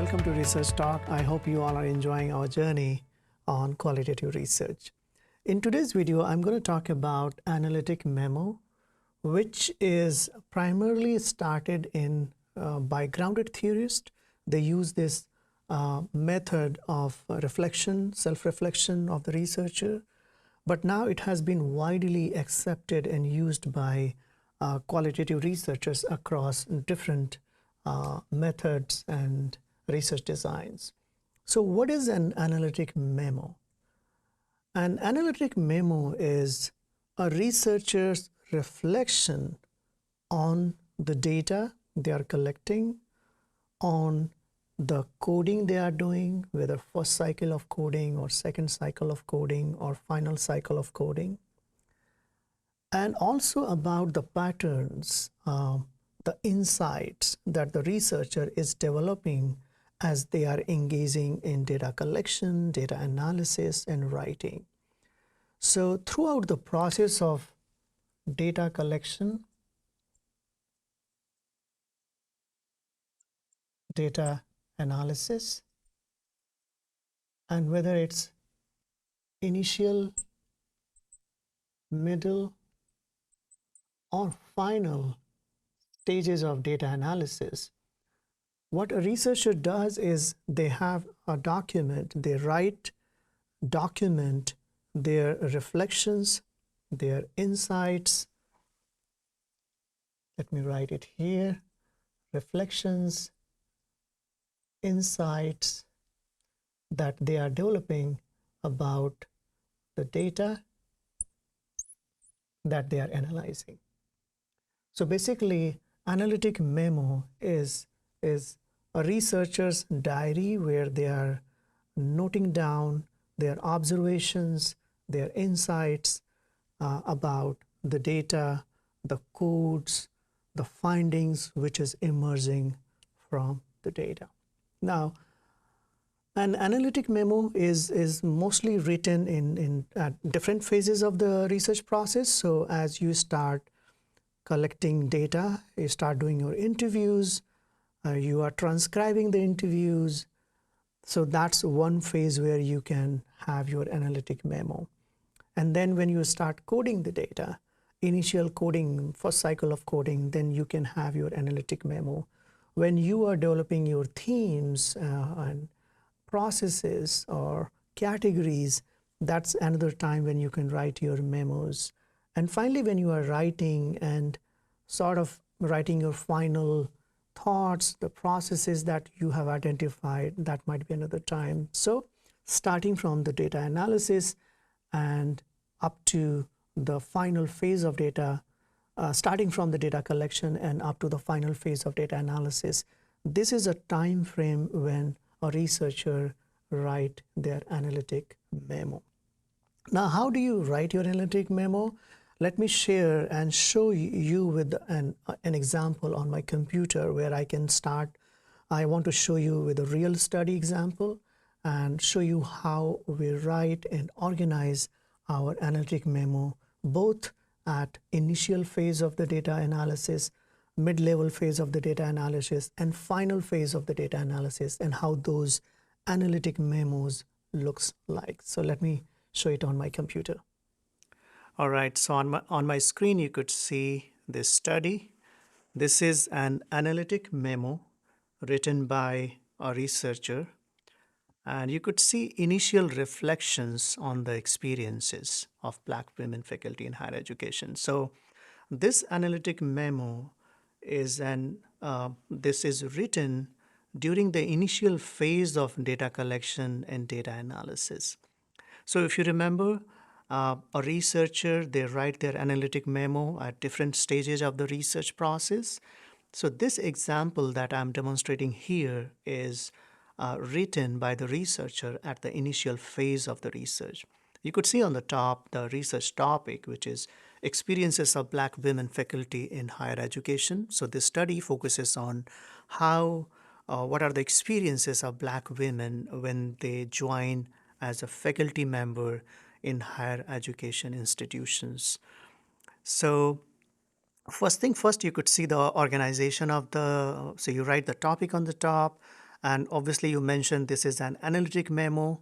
welcome to Research Talk. I hope you all are enjoying our journey on qualitative research. In today's video, I'm going to talk about analytic memo, which is primarily started in by grounded theorists. They use this method of reflection, self-reflection of the researcher, but now it has been widely accepted and used by qualitative researchers across different methods and research designs. So what is an analytic memo? An analytic memo is a researcher's reflection on the data they are collecting, on the coding they are doing, whether first cycle of coding or second cycle of coding or final cycle of coding, and also about the patterns, the insights that the researcher is developing as they are engaging in data collection, data analysis, and writing. So throughout the process of data collection, data analysis, and whether it's initial, middle, or final stages of data analysis, what a researcher does is they have a document, they document their reflections, their insights. Let me write it here. Reflections, insights that they are developing about the data that they are analyzing. So basically, analytic memo is a researcher's diary where they are noting down their observations, their insights about the data, the codes, the findings which is emerging from the data. Now, an analytic memo is mostly written in at different phases of the research process. So as you start collecting data, you start doing your interviews, you are transcribing the interviews. So that's one phase where you can have your analytic memo. And then when you start coding the data, initial coding, first cycle of coding, then you can have your analytic memo. When you are developing your themes and processes or categories, that's another time when you can write your memos. And finally, when you are writing and sort of writing your final thoughts, the processes that you have identified, that might be another time. So starting from the data analysis and up to the final phase of data, starting from the data collection and up to the final phase of data analysis, this is a time frame when a researcher write their analytic memo. Now, how do you write your analytic memo? Let me share and show you with an example on my computer where I can start. I want to show you with a real study example and show you how we write and organize our analytic memo, both at initial phase of the data analysis, mid-level phase of the data analysis, and final phase of the data analysis, and how those analytic memos looks like. So let me show it on my computer. All right, so on my screen, you could see this study. This is an analytic memo written by a researcher. And you could see initial reflections on the experiences of Black women faculty in higher education. So this analytic memo is this is written during the initial phase of data collection and data analysis. So if you remember, a researcher, they write their analytic memo at different stages of the research process. So this example that I'm demonstrating here is written by the researcher at the initial phase of the research. You could see on the top the research topic, which is experiences of Black women faculty in higher education. So this study focuses on what are the experiences of Black women when they join as a faculty member in higher education institutions. So first thing first, you could see the organization of so you write the topic on the top, And obviously, you mentioned this is an analytic memo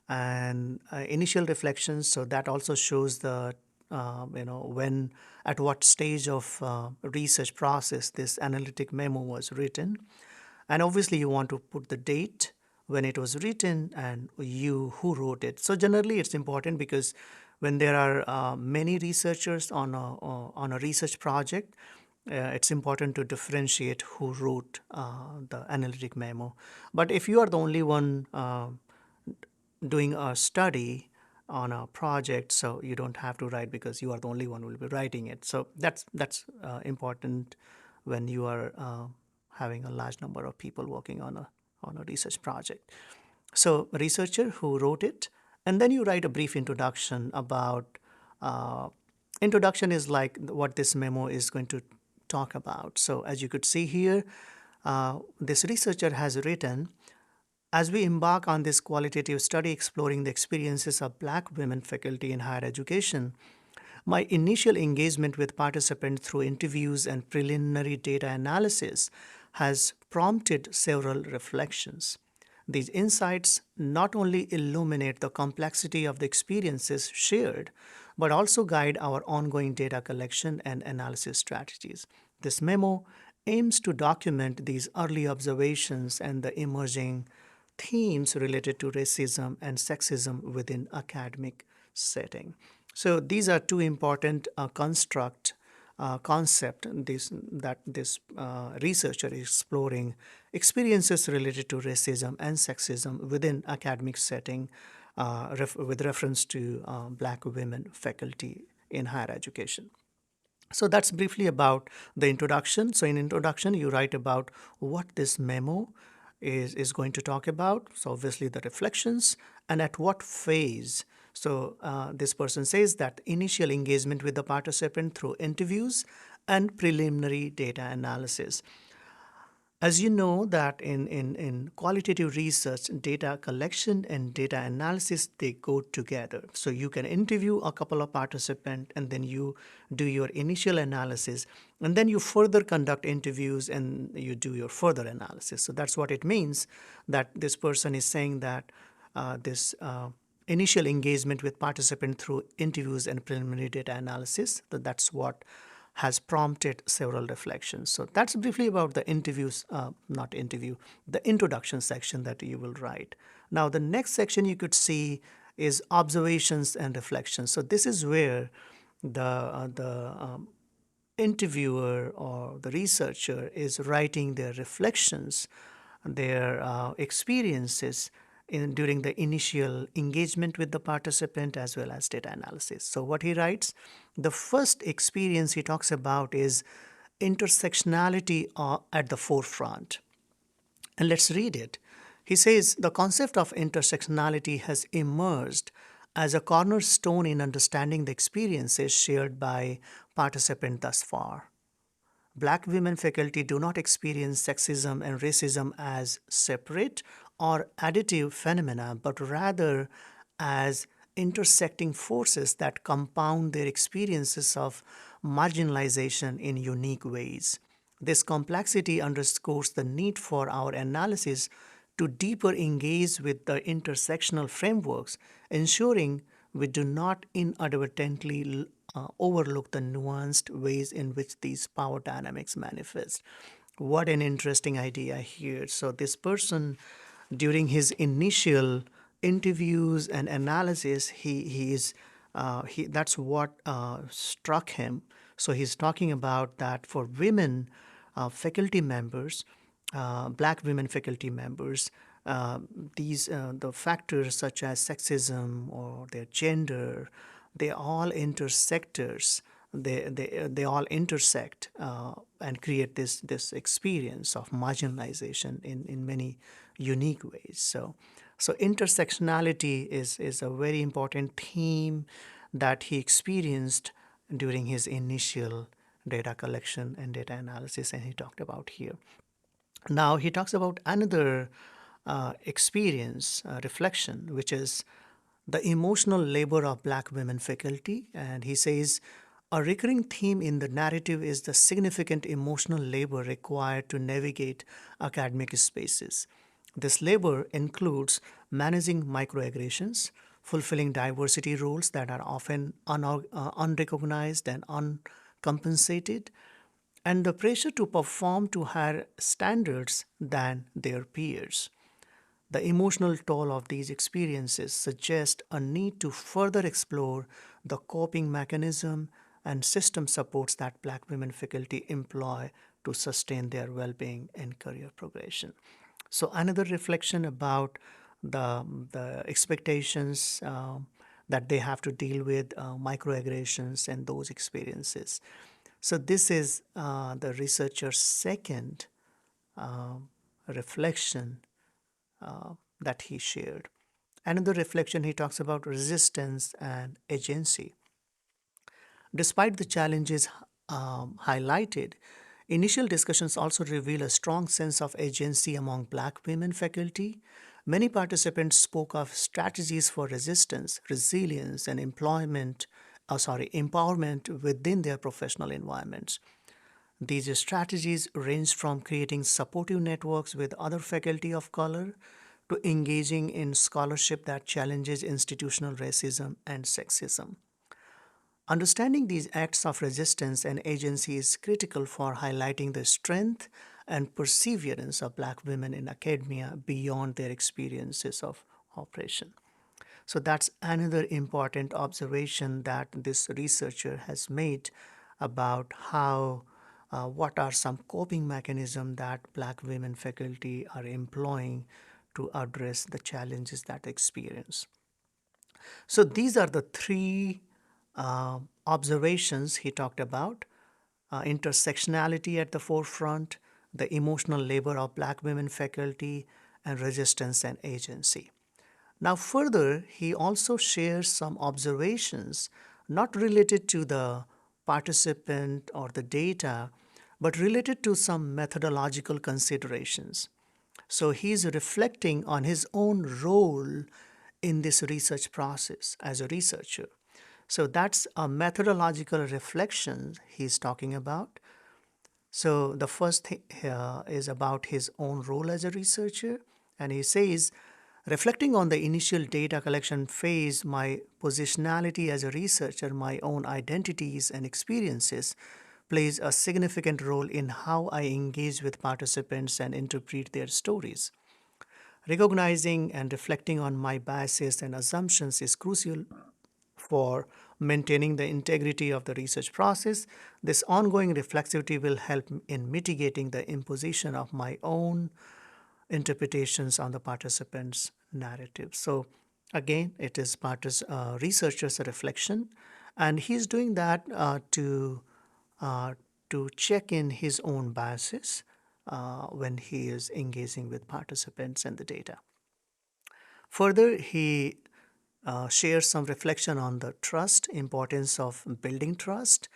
and initial reflections. So that also shows the when at what stage of research process this analytic memo was written. And obviously, you want to put the date when it was written and you who wrote it. So generally, it's important because when there are many researchers on a research project, it's important to differentiate who wrote the analytic memo. But if you are the only one doing a study on a project, so you don't have to write because you are the only one who will be writing it. So that's important when you are having a large number of people working on a research project. So researcher who wrote it, and then you write a brief introduction about. Introduction is like what this memo is going to talk about. So as you could see here, this researcher has written, as we embark on this qualitative study exploring the experiences of Black women faculty in higher education, my initial engagement with participants through interviews and preliminary data analysis has prompted several reflections. These insights not only illuminate the complexity of the experiences shared, but also guide our ongoing data collection and analysis strategies. This memo aims to document these early observations and the emerging themes related to racism and sexism within academic setting. So these are two important concept that this researcher is exploring experiences related to racism and sexism within academic setting with reference to Black women faculty in higher education. So that's briefly about the introduction. So in introduction, you write about what this memo is going to talk about. So obviously the reflections and at what phase. So this person says that initial engagement with the participant through interviews and preliminary data analysis. As you know that in qualitative research, data collection and data analysis, they go together. So you can interview a couple of participants and then you do your initial analysis and then you further conduct interviews and you do your further analysis. So that's what it means that this person is saying that this initial engagement with participant through interviews and preliminary data analysis, that's what has prompted several reflections. So that's briefly about the interviews, not interview, the introduction section that you will write. Now, the next section you could see is observations and reflections. So this is where the interviewer or the researcher is writing their reflections, their experiences during the initial engagement with the participant as well as data analysis. So what he writes, the first experience he talks about is intersectionality at the forefront. And let's read it. He says, the concept of intersectionality has emerged as a cornerstone in understanding the experiences shared by participants thus far. Black women faculty do not experience sexism and racism as separate or additive phenomena, but rather as intersecting forces that compound their experiences of marginalization in unique ways. This complexity underscores the need for our analysis to deeper engage with the intersectional frameworks, ensuring we do not inadvertently overlook the nuanced ways in which these power dynamics manifest. What an interesting idea here. So, this person, during his initial interviews and analysis, that's what struck him. So, he's talking about that for women faculty members, Black women faculty members, these the factors such as sexism or their gender, they all intersectors. They all intersect and create this experience of marginalization in many unique ways. So intersectionality is a very important theme that he experienced during his initial data collection and data analysis, and he talked about here. Now he talks about another experience, reflection, which is the emotional labor of Black women faculty. And he says, a recurring theme in the narrative is the significant emotional labor required to navigate academic spaces. This labor includes managing microaggressions, fulfilling diversity roles that are often unrecognized and uncompensated, and the pressure to perform to higher standards than their peers. The emotional toll of these experiences suggests a need to further explore the coping mechanism and system supports that Black women faculty employ to sustain their well being and career progression. So, another reflection about the expectations that they have to deal with, microaggressions, and those experiences. So, this is the researcher's second reflection that he shared. Another reflection, he talks about resistance and agency. Despite the challenges highlighted, initial discussions also reveal a strong sense of agency among Black women faculty. Many participants spoke of strategies for resistance, resilience, and empowerment within their professional environments. These strategies range from creating supportive networks with other faculty of color to engaging in scholarship that challenges institutional racism and sexism. Understanding these acts of resistance and agency is critical for highlighting the strength and perseverance of Black women in academia beyond their experiences of oppression. So that's another important observation that this researcher has made about how what are some coping mechanisms that Black women faculty are employing to address the challenges that they experience. So these are the three observations he talked about: intersectionality at the forefront, the emotional labor of Black women faculty, and resistance and agency. Now, further, he also shares some observations not related to the participant or the data, but related to some methodological considerations. So he's reflecting on his own role in this research process as a researcher. So that's a methodological reflection he's talking about. So the first thing is about his own role as a researcher, and he says, reflecting on the initial data collection phase, my positionality as a researcher, my own identities and experiences plays a significant role in how I engage with participants and interpret their stories. Recognizing and reflecting on my biases and assumptions is crucial for maintaining the integrity of the research process. This ongoing reflexivity will help in mitigating the imposition of my own interpretations on the participants' narrative. So, again, it is researcher's reflection, and he's doing that uh, to check in his own biases when he is engaging with participants and the data. Further, he shares some reflection on the trust, importance of building trust.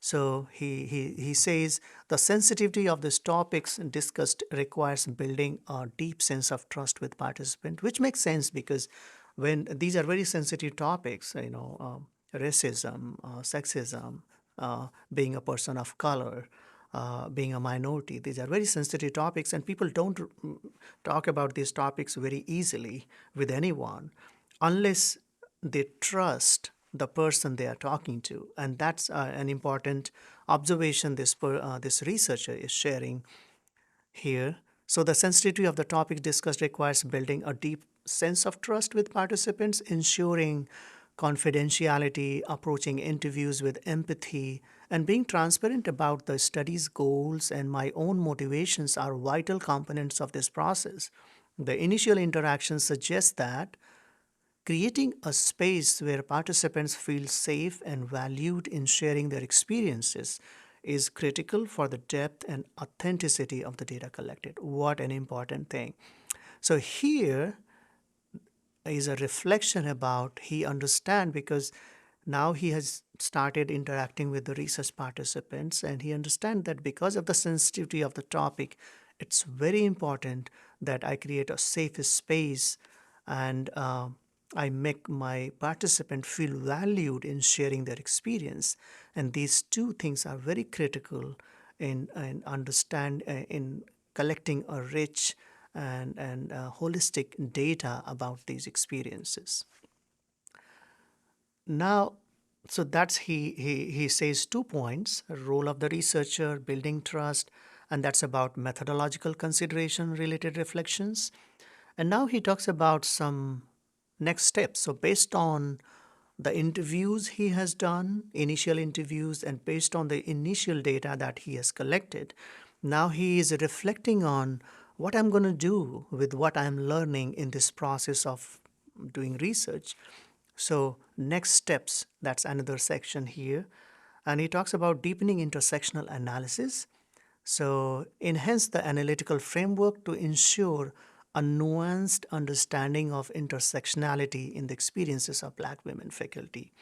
So he says the sensitivity of these topics discussed requires building a deep sense of trust with participant, which makes sense because when these are very sensitive topics, racism, sexism, being a person of color, being a minority, these are very sensitive topics, and people don't talk about these topics very easily with anyone unless they trust the person they are talking to. And that's an important observation this researcher is sharing here. So, the sensitivity of the topic discussed requires building a deep sense of trust with participants, ensuring confidentiality, approaching interviews with empathy, and being transparent about the study's goals and my own motivations are vital components of this process. The initial interaction suggests that creating a space where participants feel safe and valued in sharing their experiences is critical for the depth and authenticity of the data collected. What an important thing. So, here is a reflection about he understand because now he has started interacting with the research participants and he understand that because of the sensitivity of the topic, it's very important that I create a safe space and I make my participant feel valued in sharing their experience. And these two things are very critical in collecting a rich and holistic data about these experiences. Now, so that's he says 2 points: role of the researcher, building trust, and that's about methodological consideration related reflections. And now he talks about some next steps. So based on the interviews he has done, initial interviews, and based on the initial data that he has collected, now he is reflecting on what I'm going to do with what I'm learning in this process of doing research. So, next steps, that's another section here. And he talks about deepening intersectional analysis. So, enhance the analytical framework to ensure a nuanced understanding of intersectionality in the experiences of Black women faculty.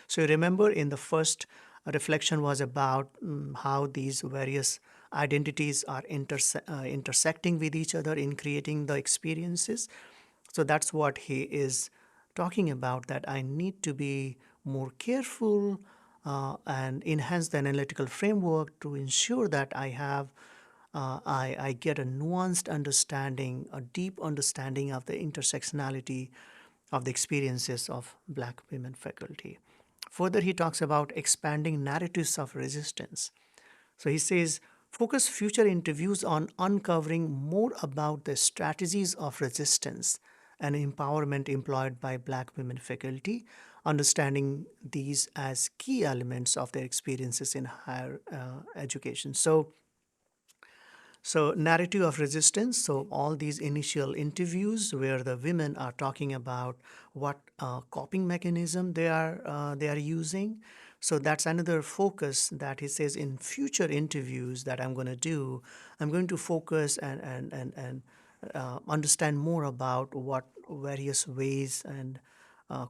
So, you remember in the first reflection was about how these various identities are intersecting with each other in creating the experiences. So that's what he is talking about, that I need to be more careful and enhance the analytical framework to ensure that I get a nuanced understanding, a deep understanding of the intersectionality of the experiences of Black women faculty. Further, he talks about expanding narratives of resistance. So he says, focus future interviews on uncovering more about the strategies of resistance and empowerment employed by Black women faculty, understanding these as key elements of their experiences in higher education. So, narrative of resistance. So, all these initial interviews where the women are talking about what coping mechanism they are using. So that's another focus that he says in future interviews that I'm going to do. I'm going to focus and understand more about what various ways and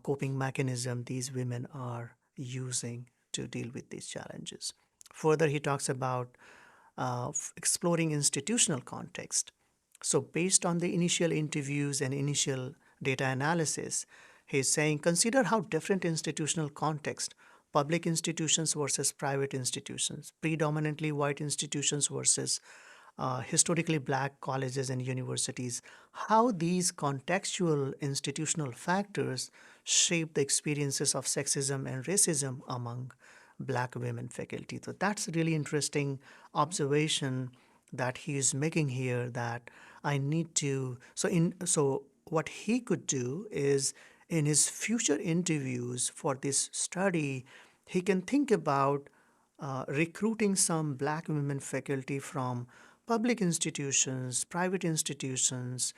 coping mechanism these women are using to deal with these challenges. Further, he talks about exploring institutional context. So, based on the initial interviews and initial data analysis, he's saying consider how different institutional context, public institutions versus private institutions, predominantly white institutions versus historically black colleges and universities, how these contextual institutional factors shape the experiences of sexism and racism among black women faculty. So that's a really interesting observation that he is making here, that I need to so what he could do is in his future interviews for this study, he can think about recruiting some black women faculty from public institutions, private institutions,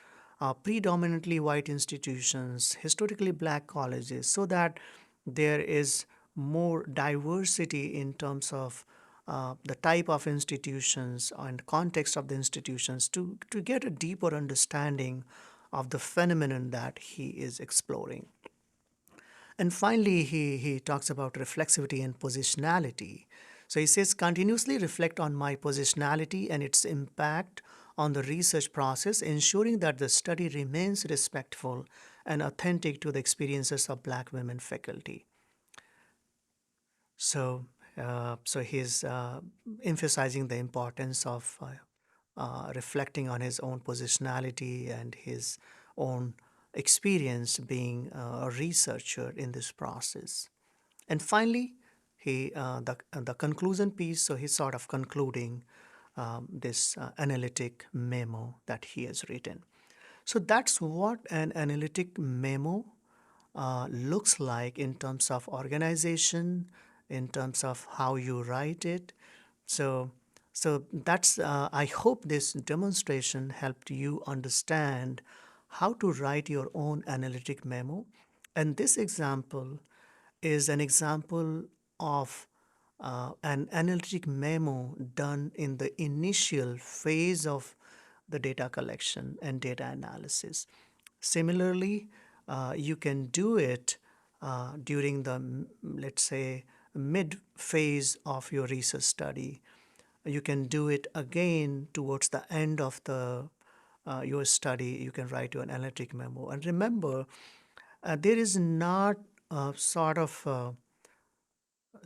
predominantly white institutions, historically black colleges, so that there is more diversity in terms of the type of institutions and context of the institutions to get a deeper understanding of the phenomenon that he is exploring. And finally, he talks about reflexivity and positionality. So he says, continuously reflect on my positionality and its impact on the research process, ensuring that the study remains respectful and authentic to the experiences of Black women faculty. So he's emphasizing the importance of reflecting on his own positionality and his own experience being a researcher in this process. And finally, the conclusion piece. So he's sort of concluding this analytic memo that he has written. So that's what an analytic memo looks like in terms of organization, in terms of how you write it. So, so that's. I hope this demonstration helped you understand how to write your own analytic memo. And this example is an example of an analytic memo done in the initial phase of the data collection and data analysis. Similarly, you can do it during the, let's say, mid phase of your research study. You can do it again towards the end of the your study. You can write your analytic memo. And remember, there is not a sort of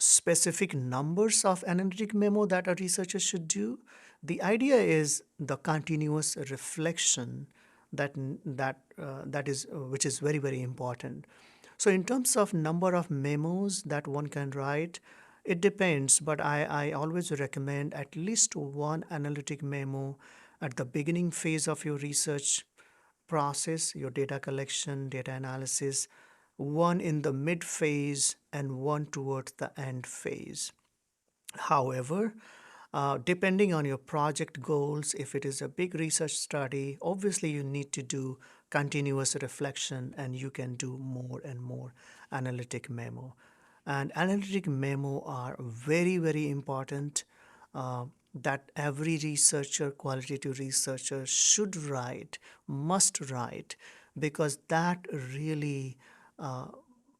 specific numbers of analytic memo that a researcher should do. The idea is the continuous reflection that is which is very, very important. So in terms of number of memos that one can write, it depends, but I always recommend at least one analytic memo at the beginning phase of your research process, your data collection, data analysis, one in the mid phase, and one towards the end phase. However, depending on your project goals, if it is a big research study, obviously you need to do continuous reflection and you can do more and more analytic memo. And analytic memo are very, very important that every researcher, qualitative researcher should write, must write, because that really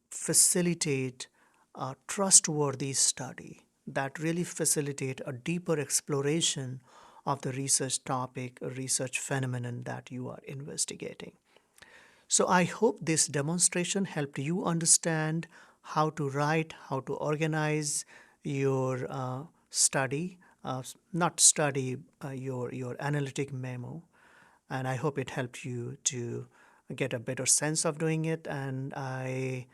facilitate a trustworthy study, that really facilitate a deeper exploration of the research topic, a research phenomenon that you are investigating. So I hope this demonstration helped you understand how to write, how to organize your study, not study, your analytic memo. And I hope it helped you to get a better sense of doing it. And I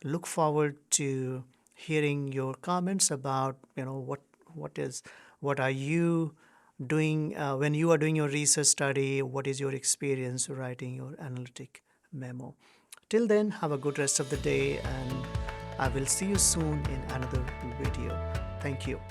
look forward to hearing your comments about, what are you doing when you are doing your research study, what is your experience writing your analytic memo. Till then, have a good rest of the day, and I will see you soon in another video. Thank you.